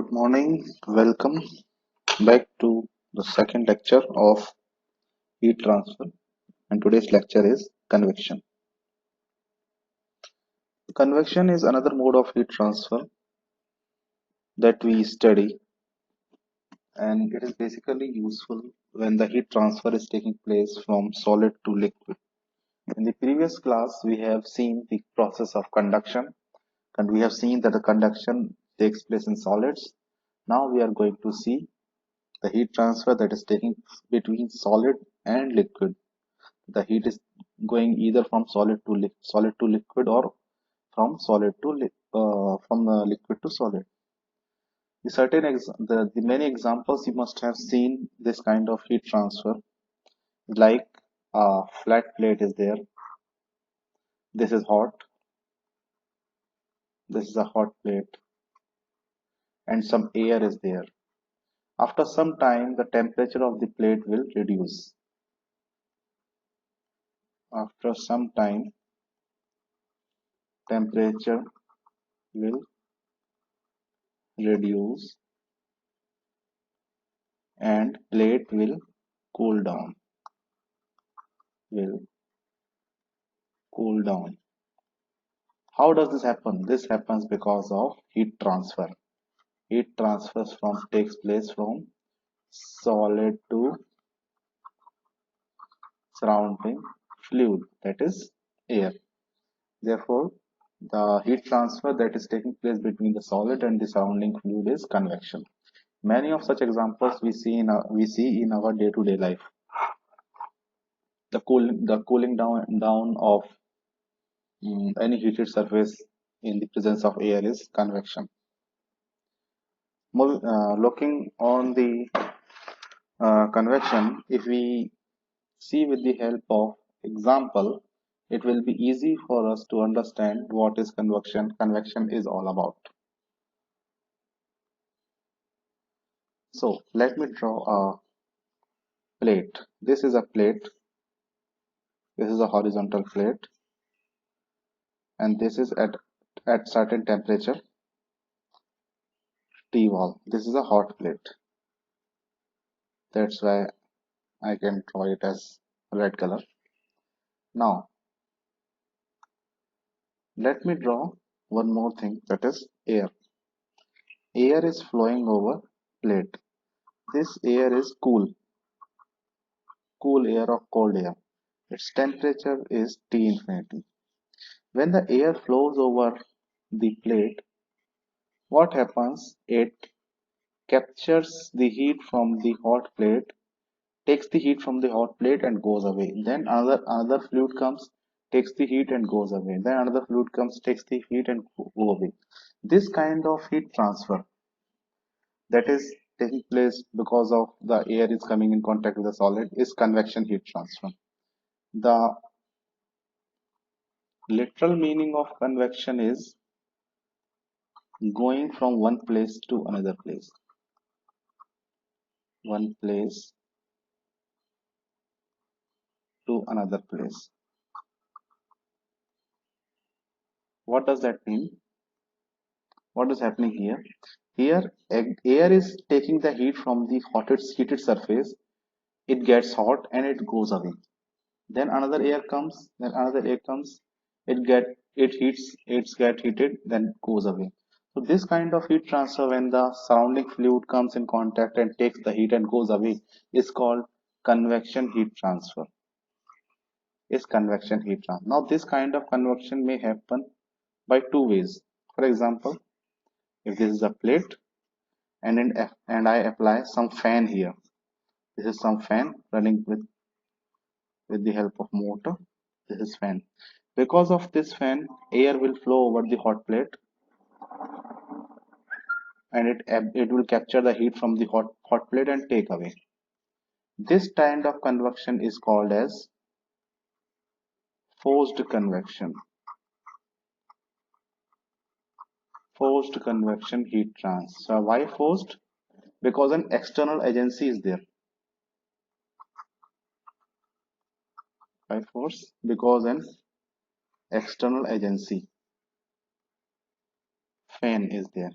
Good morning. Welcome back to the second lecture of heat transfer. And today's lecture is convection. Convection is another mode of heat transfer that we study, and it is basically useful when the heat transfer is taking place from solid to liquid. In the previous class, we have seen the process of conduction, and we have seen that the conduction takes place in solids. Now we are going to see the heat transfer that is taking between solid and liquid. The heat is going either from solid to liquid, or from liquid to solid. The many examples you must have seen this kind of heat transfer, like a flat plate is there. This is hot. This is a hot plate, and some air is there. After some time, the temperature of the plate will reduce. After some time, temperature will reduce and plate will cool down. Will cool down. How does this happen? This happens because of heat transfer. Heat transfers from takes place from solid to surrounding fluid, that is air. Therefore, the heat transfer that is taking place between the solid and the surrounding fluid is convection. Many of such examples we see in our day-to-day life. The cooling down of any heated surface in the presence of air is convection. Looking on the convection, if we see with the help of example, it will be easy for us to understand what is convection is all about. So let me draw a plate. This is a plate. This is a horizontal plate, and this is at certain temperature T-wall. This is a hot plate. That's why I can draw it as red color. Now let me draw one more thing, that is air. Air is flowing over plate. This air is cool air or cold air. Its temperature is T infinity. When the air flows over the plate, what happens? It captures the heat from the hot plate, takes the heat from the hot plate and goes away. Then another fluid comes, takes the heat and goes away. Then another fluid comes, takes the heat and go away. This kind of heat transfer that is taking place because of the air is coming in contact with the solid is convection heat transfer. The literal meaning of convection is going from one place to another place. One place to another place. What does that mean? What is happening here? Here, air is taking the heat from the heated surface. It gets hot and it goes away. Then another air comes. Then another air comes. It heats. It's get heated. Then goes away. So this kind of heat transfer, when the surrounding fluid comes in contact and takes the heat and goes away, is called convection heat transfer. Is convection heat transfer. Now this kind of convection may happen by two ways. For example, if this is a plate and I apply some fan here. This is some fan running with the help of motor. This is fan. Because of this fan, air will flow over the hot plate, and it will capture the heat from the hot plate and take away. This kind of convection is called as forced convection. Forced convection heat transfer. Why forced? Because an external agency is there. Why force? Because an external agency, fan, is there.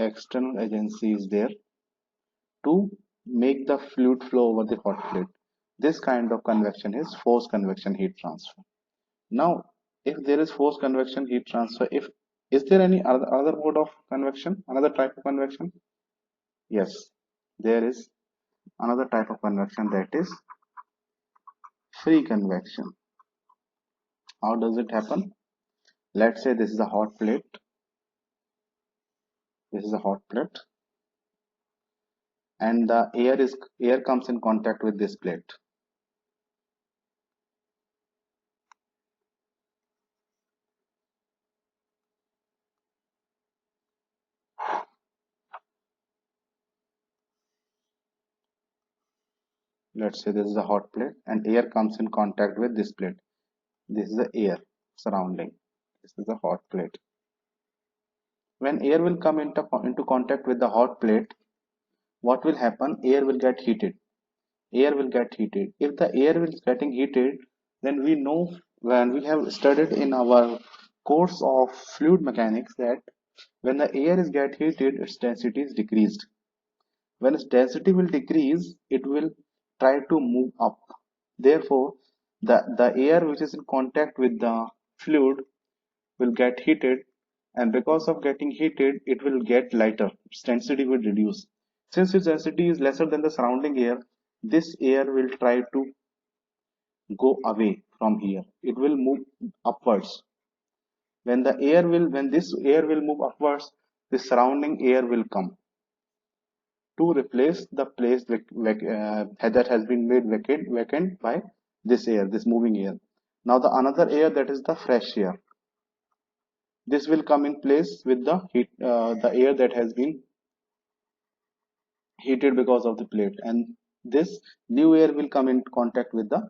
external agency is there to make the fluid flow over the hot plate. This kind of convection is forced convection heat transfer. Now, if there is forced convection heat transfer, if is there any other mode of convection, another type of convection? Yes, there is another type of convection, that is free convection. How does it happen? Let's say this is a hot plate. This is a hot plate, and the air comes in contact with this plate. Let's say this is a hot plate, and air comes in contact with this plate. This is the air surrounding. This is a hot plate. When air will come into contact with the hot plate, what will happen? Air will get heated. Air will get heated. If the air is getting heated, then we know, when we have studied in our course of fluid mechanics, that when the air is get heated, its density is decreased. When its density will decrease, it will try to move up. Therefore, the air which is in contact with the fluid will get heated, and because of getting heated, it will get lighter. Its density will reduce. Since its density is lesser than the surrounding air, this air will try to go away from here. It will move upwards. When this air will move upwards, the surrounding air will come to replace the place that has been made vacant by this air, this moving air. Now the another air, that is the fresh air. This will come in place with the heat, the air that has been heated because of the plate, and this new air will come in contact with the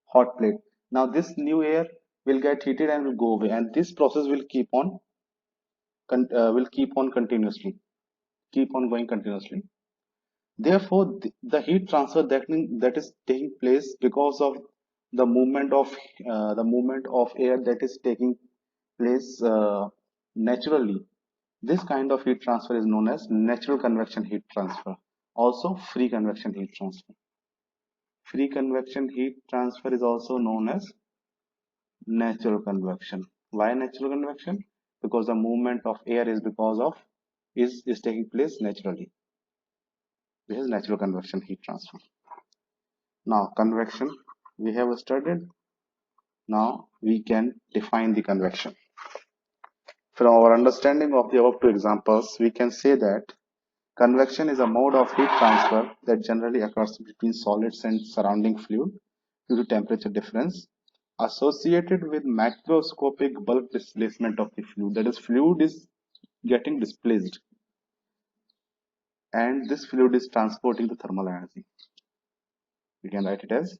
hot plate. Now this new air will get heated and will go away, and this process will keep on continuously, keep on going continuously. Therefore, the heat transfer that is taking place because of the movement of air that is taking place naturally. This kind of heat transfer is known as natural convection heat transfer. Also, free convection heat transfer. Free convection heat transfer is also known as natural convection. Why natural convection? Because the movement of air is taking place naturally. This is natural convection heat transfer. Now convection we have studied. Now we can define the convection. From our understanding of the above two examples, we can say that convection is a mode of heat transfer that generally occurs between solids and surrounding fluid due to temperature difference associated with macroscopic bulk displacement of the fluid. That is, fluid is getting displaced, and this fluid is transporting the thermal energy. We can write it as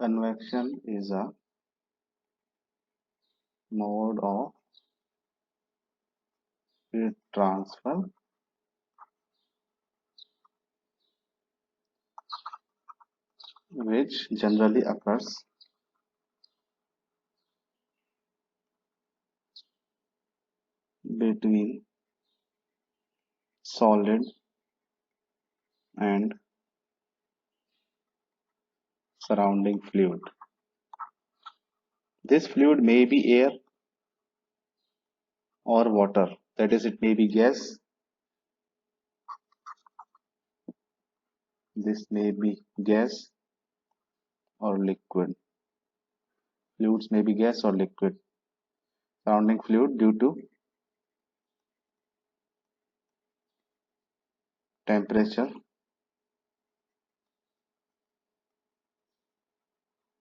convection is a mode of heat transfer which generally occurs between solid and surrounding fluid. This fluid may be air or water, that is, it may be gas, this may be gas or liquid. Fluids may be gas or liquid. Surrounding fluid due to temperature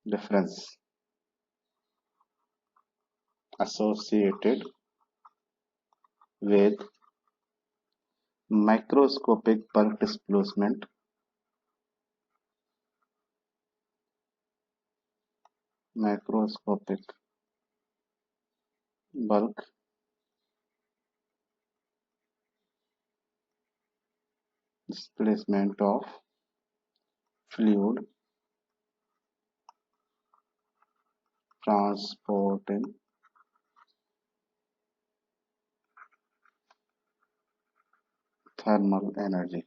difference associated with microscopic bulk displacement macroscopic bulk displacement of fluid transporting thermal energy.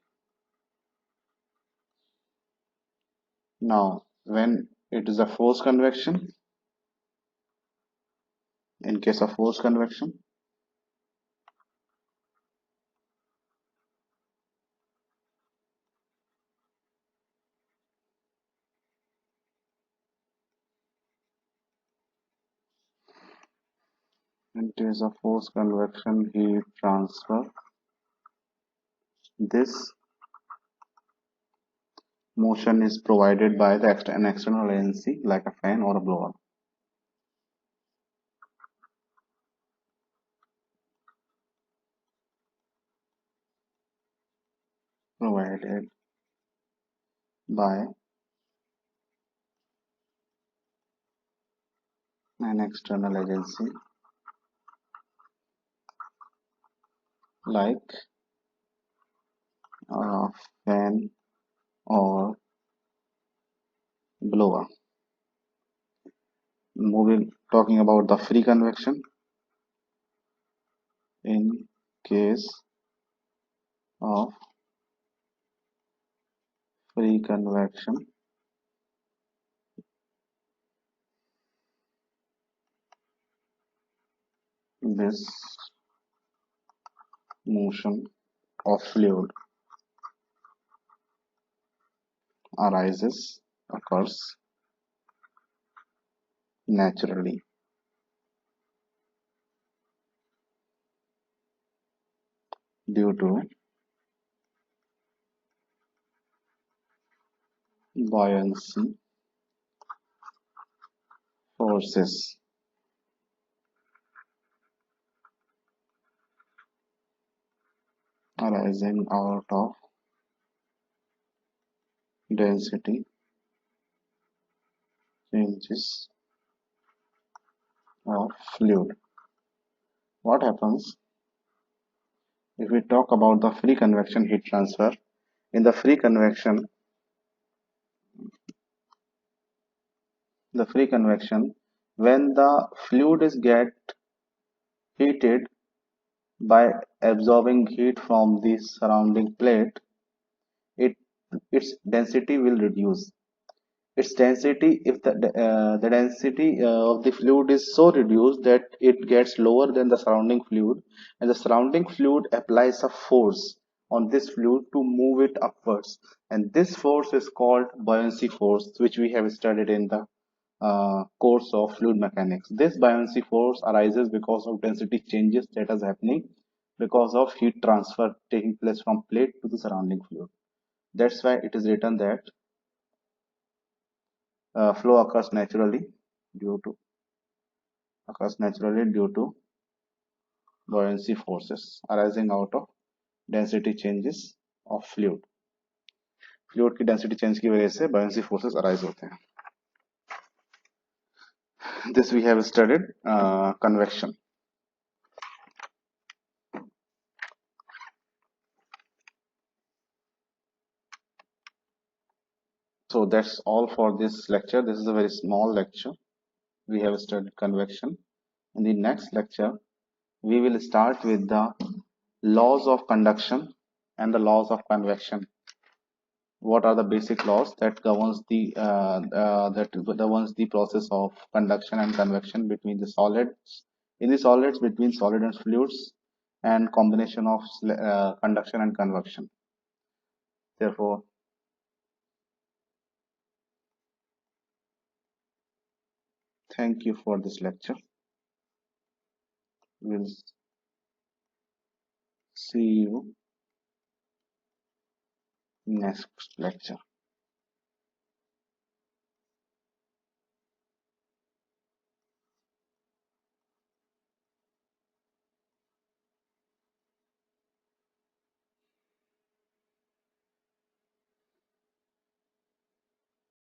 Now, when it is a forced convection, in case of forced convection, in case of forced convection heat transfer, this motion is provided by an external agency like a fan or a blower. Provided by an external agency like a fan or blower. Moving, talking about the free convection, in case of free convection, this motion of fluid occurs naturally due to buoyancy forces arising out of density changes of fluid. What happens if we talk about the free convection heat transfer? In the free convection, when the fluid is get heated by absorbing heat from the surrounding plate, it its density will reduce. Its density, if the density of the fluid is so reduced that it gets lower than the surrounding fluid, and the surrounding fluid applies a force on this fluid to move it upwards, and this force is called buoyancy force, which we have studied in the course of fluid mechanics. This buoyancy force arises because of density changes that is happening because of heat transfer taking place from plate to the surrounding fluid. That's why it is written that flow due to occurs naturally due to buoyancy forces arising out of density changes of fluid. Fluid की density change की वजह से buoyancy forces arise होते हैं. This we have studied convection. So that's all for this lecture. This is a very small lecture. We have studied convection. In the next lecture, we will start with the laws of conduction and the laws of convection. What are the basic laws that governs the process of conduction and convection between the solids, in the solids, between solid and fluids, and combination of conduction and convection. Therefore, thank you for this lecture. We'll see you next lecture.